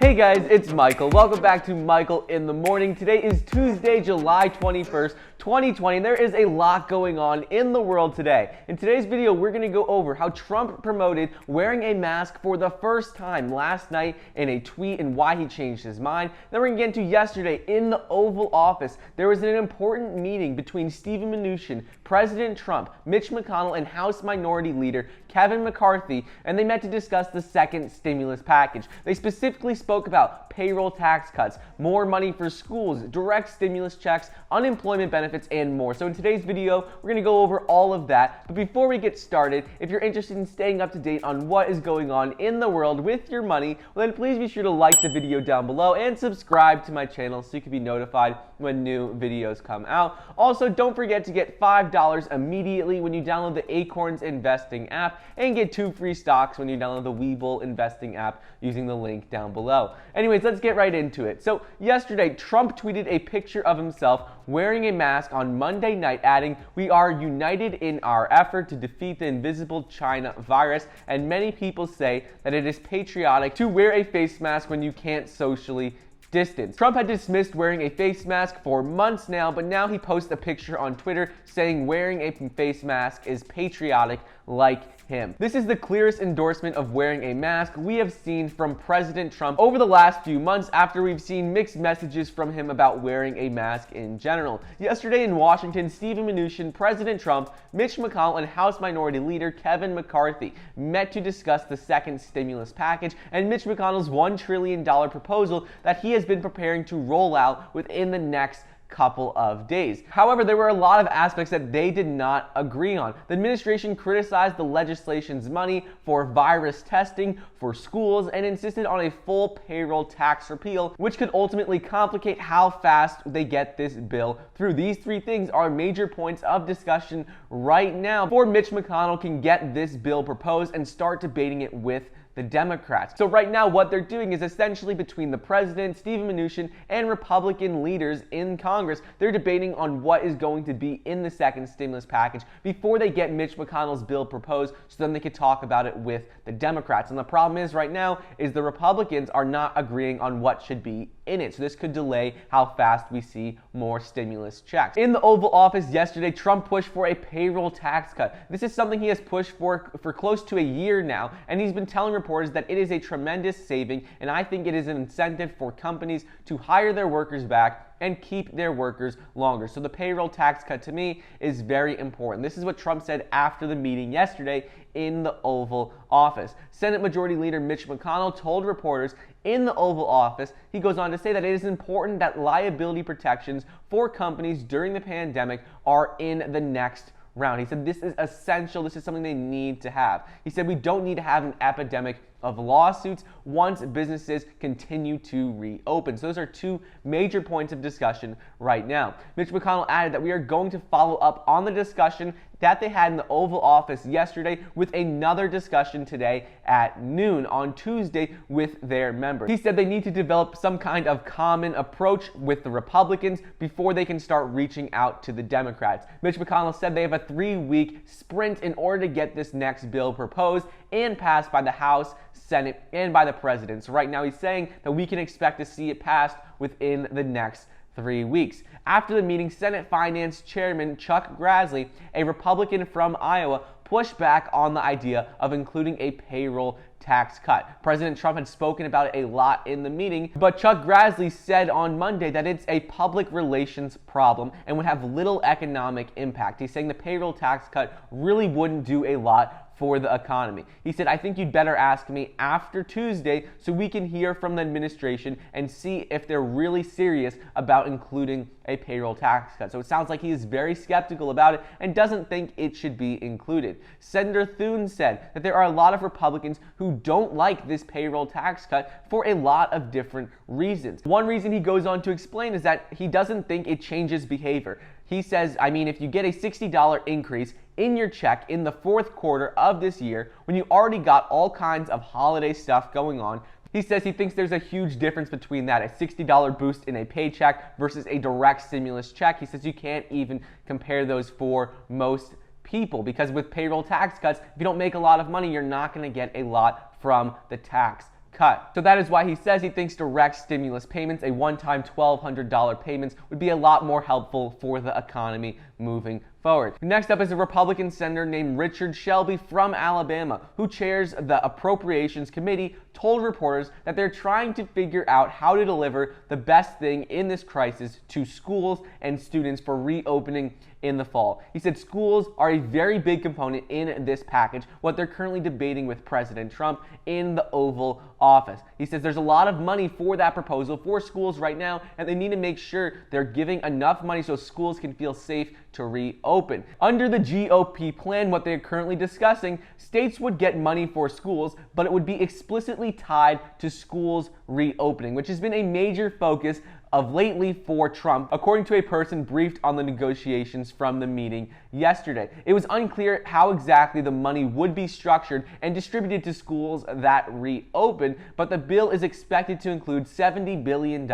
Hey guys, it's Michael. Welcome back to Michael in the Morning. Today is Tuesday, July 21st, 2020, and there is a lot going on in the world today. In today's video, we're going to go over how Trump promoted wearing a mask for the first time last night in a tweet and why he changed his mind. Then we're going to get into yesterday in the Oval Office. There was an important meeting between Steven Mnuchin, President Trump, Mitch McConnell, and House Minority Leader Kevin McCarthy, and they met to discuss the second stimulus package. They specifically spoke about payroll tax cuts, more money for schools, direct stimulus checks, unemployment benefits, and more. So in today's video, we're going to go over all of that. But before we get started, if you're interested in staying up to date on what is going on in the world with your money, well, then please be sure to like the video down below and subscribe to my channel so you can be notified when new videos come out. Also, don't forget to get $5 immediately when you download the Acorns Investing app and get 2 free stocks when you download the Webull Investing app using the link down below. Anyways, let's get right into it. So yesterday, Trump tweeted a picture of himself wearing a mask on Monday night, adding, "We are united in our effort to defeat the invisible China virus, and many people say that it is patriotic to wear a face mask when you can't socially distance." Trump had dismissed wearing a face mask for months now, but now he posts a picture on Twitter saying wearing a face mask is patriotic like him. This is the clearest endorsement of wearing a mask we have seen from President Trump over the last few months, after we've seen mixed messages from him about wearing a mask in general. Yesterday in Washington, Steven Mnuchin, President Trump, Mitch McConnell, and House Minority Leader Kevin McCarthy met to discuss the second stimulus package and Mitch McConnell's $1 trillion proposal that he has been preparing to roll out within the next couple of days. However, there were a lot of aspects that they did not agree on. The administration criticized the legislation's money for virus testing for schools and insisted on a full payroll tax repeal, which could ultimately complicate how fast they get this bill through. These three things are major points of discussion right now before Mitch McConnell can get this bill proposed and start debating it with the Democrats. So right now what they're doing is essentially between the president, Steven Mnuchin, and Republican leaders in Congress, they're debating on what is going to be in the second stimulus package before they get Mitch McConnell's bill proposed, so then they could talk about it with the Democrats. And the problem is right now is the Republicans are not agreeing on what should be in it. So this could delay how fast we see more stimulus checks. In the Oval Office yesterday, Trump pushed for a payroll tax cut. This is something he has pushed for close to a year now, and he's been telling reporters that it is a tremendous saving, and I think it is an incentive for companies to hire their workers back and keep their workers longer. So the payroll tax cut to me is very important. This is what Trump said after the meeting yesterday in the Oval Office. Senate Majority Leader Mitch McConnell told reporters in the Oval Office, he goes on to say that it is important that liability protections for companies during the pandemic are in the next round. He said this is essential. This is something they need to have. He said we don't need to have an epidemic of lawsuits once businesses continue to reopen. So those are two major points of discussion right now. Mitch McConnell added that we are going to follow up on the discussion that they had in the Oval Office yesterday with another discussion today at noon on Tuesday with their members. He said they need to develop some kind of common approach with the Republicans before they can start reaching out to the Democrats. Mitch McConnell said they have a 3-week sprint in order to get this next bill proposed and passed by the House, Senate, and by the President. So right now he's saying that we can expect to see it passed within the next 3 weeks. After the meeting, Senate Finance Chairman Chuck Grassley, a Republican from Iowa, pushed back on the idea of including a payroll tax cut. President Trump had spoken about it a lot in the meeting, but Chuck Grassley said on Monday that it's a public relations problem and would have little economic impact. He's saying the payroll tax cut really wouldn't do a lot for the economy. He said, I think you'd better ask me after Tuesday so we can hear from the administration and see if they're really serious about including a payroll tax cut. So it sounds like he is very skeptical about it and doesn't think it should be included. Senator Thune said that there are a lot of Republicans who don't like this payroll tax cut for a lot of different reasons. One reason he goes on to explain is that he doesn't think it changes behavior. He says, I mean, if you get a $60 increase in your check in the fourth quarter of this year, when you already got all kinds of holiday stuff going on, he says he thinks there's a huge difference between that, a $60 boost in a paycheck versus a direct stimulus check. He says you can't even compare those for most people, because with payroll tax cuts, if you don't make a lot of money, you're not going to get a lot from the tax cut. So that is why he says he thinks direct stimulus payments, a one-time $1,200 payments, would be a lot more helpful for the economy moving forward. Next up is a Republican senator named Richard Shelby from Alabama, who chairs the Appropriations Committee, told reporters that they're trying to figure out how to deliver the best thing in this crisis to schools and students for reopening in the fall. He said schools are a very big component in this package, what they're currently debating with President Trump in the Oval Office. He says there's a lot of money for that proposal for schools right now, and they need to make sure they're giving enough money so schools can feel safe to reopen. Under the GOP plan, what they're currently discussing, states would get money for schools, but it would be explicitly tied to schools reopening, which has been a major focus of lately for Trump, according to a person briefed on the negotiations from the meeting yesterday. It was unclear how exactly the money would be structured and distributed to schools that reopen, but the bill is expected to include $70 billion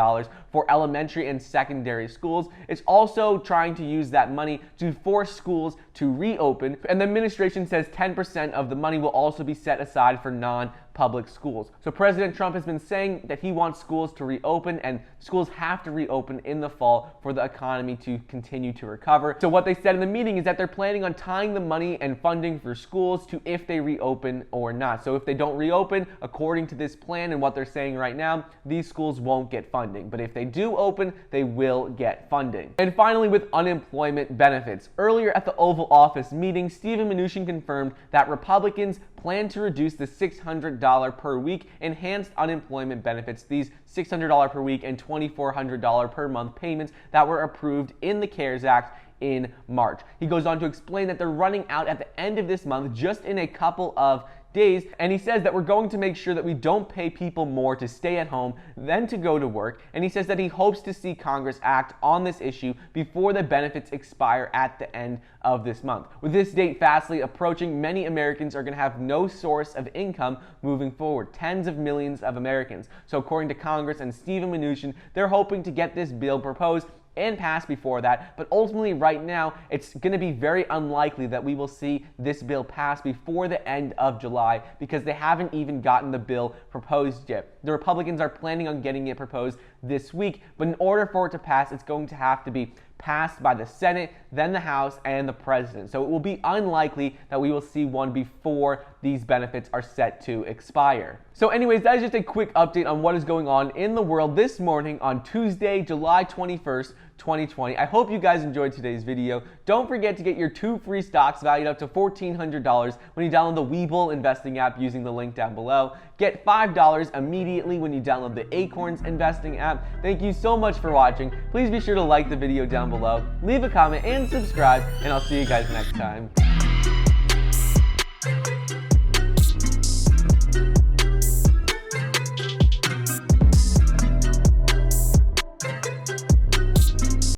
for elementary and secondary schools. It's also trying to use that money to force schools to reopen, and the administration says 10% of the money will also be set aside for non-public schools. So President Trump has been saying that he wants schools to reopen, and schools have to reopen in the fall for the economy to continue to recover. So what they said in the meeting is that they're planning on tying the money and funding for schools to if they reopen or not. So if they don't reopen, according to this plan and what they're saying right now, these schools won't get funding. But if they do open, they will get funding. And finally, with unemployment benefits. Earlier at the Oval Office meeting, Steven Mnuchin confirmed that Republicans plan to reduce the $600 per week enhanced unemployment benefits, these $600 per week and $2,400 per month payments that were approved in the CARES Act in March. He goes on to explain that they're running out at the end of this month, just in a couple of days, and he says that we're going to make sure that we don't pay people more to stay at home than to go to work, and he says that he hopes to see Congress act on this issue before the benefits expire at the end of this month. With this date fastly approaching, many Americans are going to have no source of income moving forward, tens of millions of Americans. So according to Congress and Steven Mnuchin, they're hoping to get this bill proposed and pass before that, but ultimately right now it's going to be very unlikely that we will see this bill pass before the end of July because they haven't even gotten the bill proposed yet. The Republicans are planning on getting it proposed this week, but in order for it to pass, it's going to have to be passed by the Senate, then the House, and the President. So it will be unlikely that we will see one before these benefits are set to expire. So anyways, that is just a quick update on what is going on in the world this morning on Tuesday, July 21st, 2020. I hope you guys enjoyed today's video. Don't forget to get your 2 free stocks valued up to $1,400 when you download the Webull investing app using the link down below. Get $5 immediately when you download the Acorns investing app. Thank you so much for watching. Please be sure to like the video down below, leave a comment, and subscribe, and I'll see you guys next time.